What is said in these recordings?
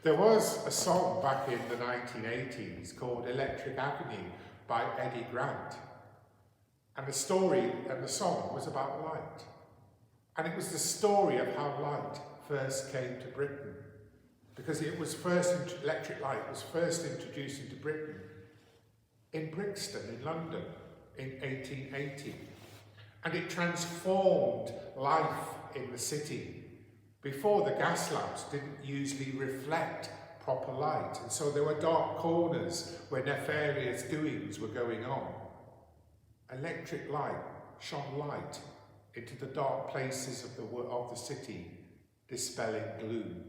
There was a song back in the 1980s called Electric Avenue by Eddie Grant. And the story and the song was about light. And it was the story of how light first came to Britain. Because electric light was first introduced into Britain in Brixton in London in 1880. And it transformed life in the city. Before, the gas lamps didn't usually reflect proper light, and so there were dark corners where nefarious doings were going on. Electric light shone light into the dark places of the city, dispelling gloom.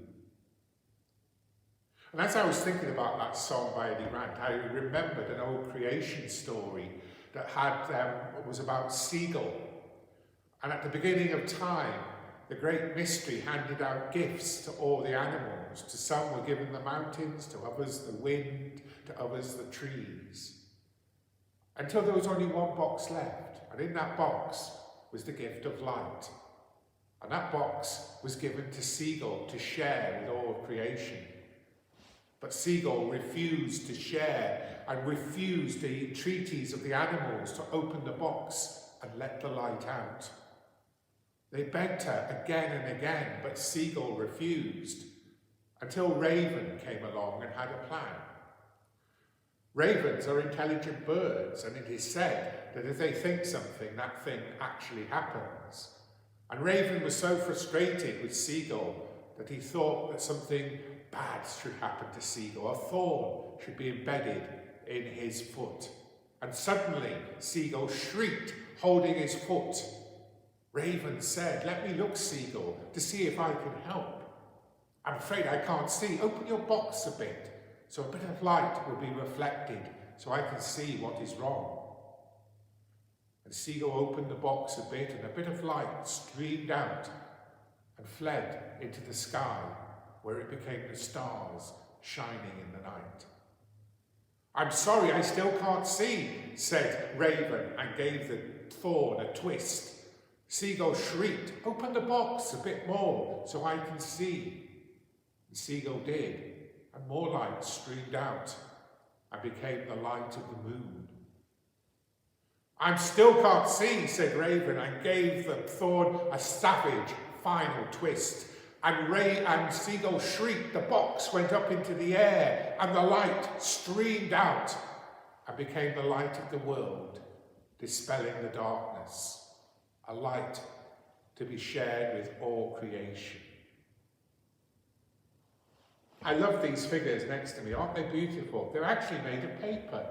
And as I was thinking about that song by Eddie Grant, I remembered an old creation story that was about seagull. And at the beginning of time, the great mystery handed out gifts to all the animals. To some were given the mountains, to others the wind, to others the trees. Until there was only one box left, and in that box was the gift of light. And that box was given to Seagull to share with all of creation. But Seagull refused to share and refused the entreaties of the animals to open the box and let the light out. They begged her again and again, but Seagull refused, until Raven came along and had a plan. Ravens are intelligent birds, and it is said that if they think something, that thing actually happens. And Raven was so frustrated with Seagull that he thought that something bad should happen to Seagull. A thorn should be embedded in his foot. And suddenly Seagull shrieked, holding his foot. Raven said, "Let me look, Seagull, to see if I can help. I'm afraid I can't see. Open your box a bit, so a bit of light will be reflected, so I can see what is wrong." And Seagull opened the box a bit, and a bit of light streamed out and fled into the sky, where it became the stars shining in the night. "I'm sorry, I still can't see," said Raven, and gave the thorn a twist. Seagull shrieked, "Open the box a bit more so I can see." And Seagull did, and more light streamed out and became the light of the moon. "I still can't see," said Raven, and gave the thorn a savage final twist. And Seagull shrieked, the box went up into the air, and the light streamed out and became the light of the world, dispelling the darkness. A light to be shared with all creation. I love these figures next to me, aren't they beautiful? They're actually made of paper.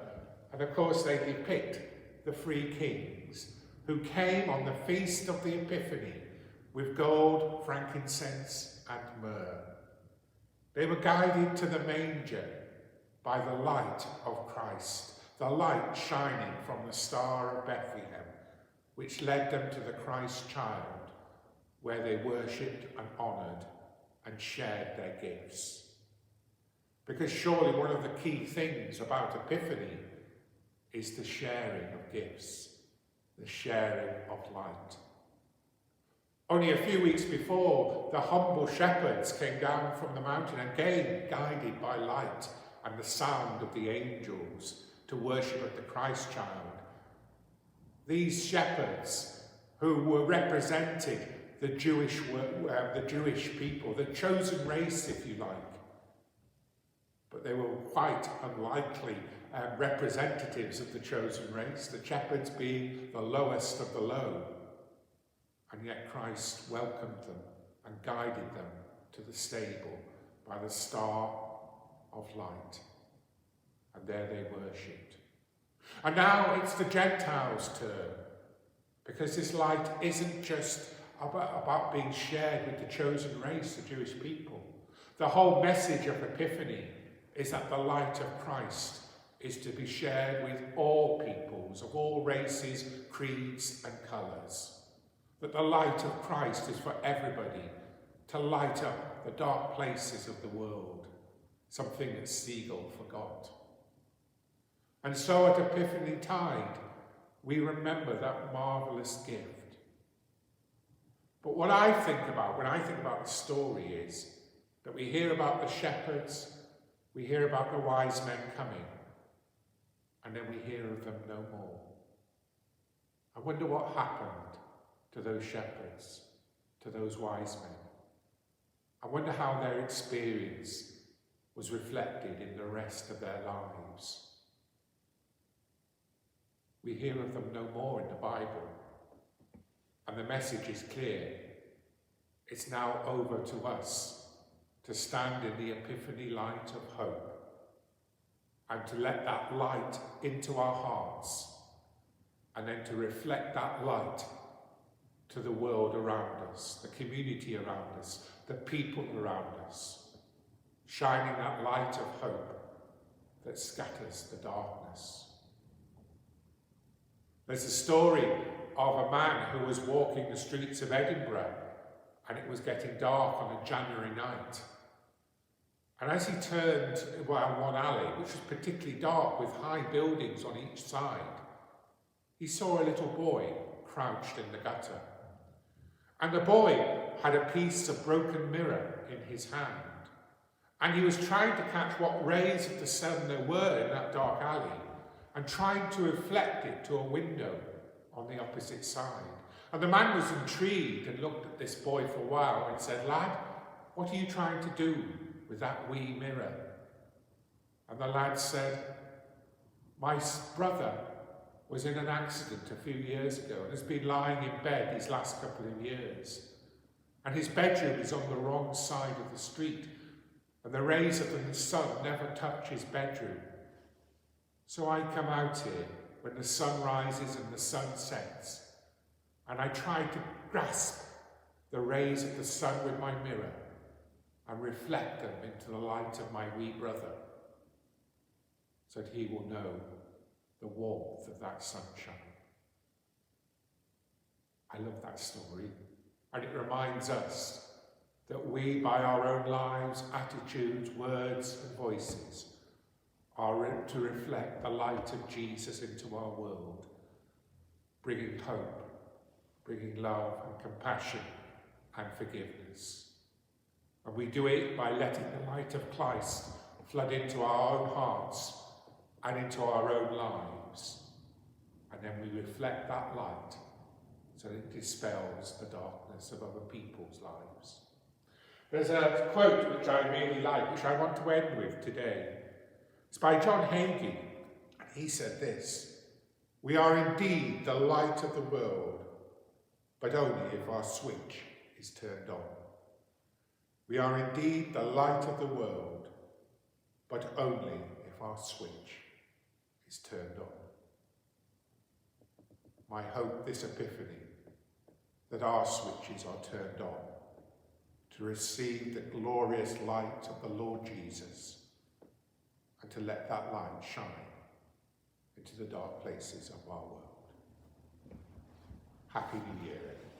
And of course they depict the three kings who came on the feast of the Epiphany with gold, frankincense and myrrh. They were guided to the manger by the light of Christ, the light shining from the Star of Bethlehem, which led them to the Christ child, where they worshipped and honoured and shared their gifts. Because surely one of the key things about Epiphany is the sharing of gifts, the sharing of light. Only a few weeks before, the humble shepherds came down from the mountain, again guided by light and the sound of the angels, to worship at the Christ child. These shepherds, who were represented the Jewish people, the chosen race, if you like, but they were quite unlikely representatives of the chosen race, the shepherds being the lowest of the low. And yet Christ welcomed them and guided them to the stable by the star of light. And there they worshipped. And now it's the Gentiles' turn, because this light isn't just about being shared with the chosen race, the Jewish people. The whole message of Epiphany is that the light of Christ is to be shared with all peoples, of all races, creeds and colours. That the light of Christ is for everybody, to light up the dark places of the world, something that Seagull forgot. And so at Epiphany Tide, we remember that marvellous gift. But what I think about when I think about the story is That we hear about the shepherds, we hear about the wise men coming, and then we hear of them no more. I wonder what happened to those shepherds, to those wise men. I wonder how their experience was reflected in the rest of their lives. We hear of them no more in the Bible, and the message is clear. It's now over to us to stand in the Epiphany light of hope and to let that light into our hearts and then to reflect that light to the world around us, the community around us, the people around us, shining that light of hope that scatters the darkness. There's a story of a man who was walking the streets of Edinburgh, and it was getting dark on a January night. And as he turned around one alley, which was particularly dark with high buildings on each side, he saw a little boy crouched in the gutter. And the boy had a piece of broken mirror in his hand. And he was trying to catch what rays of the sun there were in that dark alley and trying to reflect it to a window on the opposite side. And the man was intrigued and looked at this boy for a while and said, "Lad, what are you trying to do with that wee mirror?" And the lad said, "My brother was in an accident a few years ago and has been lying in bed these last couple of years. And his bedroom is on the wrong side of the street, and the rays of the sun never touch his bedroom. So I come out here when the sun rises and the sun sets, and I try to grasp the rays of the sun with my mirror and reflect them into the light of my wee brother, so that he will know the warmth of that sunshine." I love that story, and it reminds us that we, by our own lives, attitudes, words and voices, are to reflect the light of Jesus into our world, bringing hope, bringing love and compassion and forgiveness. And we do it by letting the light of Christ flood into our own hearts and into our own lives. And then we reflect that light so that it dispels the darkness of other people's lives. There's a quote which I really like, which I want to end with today. It's by John Hagee, and he said this: "We are indeed the light of the world, but only if our switch is turned on. We are indeed the light of the world, but only if our switch is turned on." My hope this Epiphany, that our switches are turned on to receive the glorious light of the Lord Jesus and to let that light shine into the dark places of our world. Happy New Year, everyone.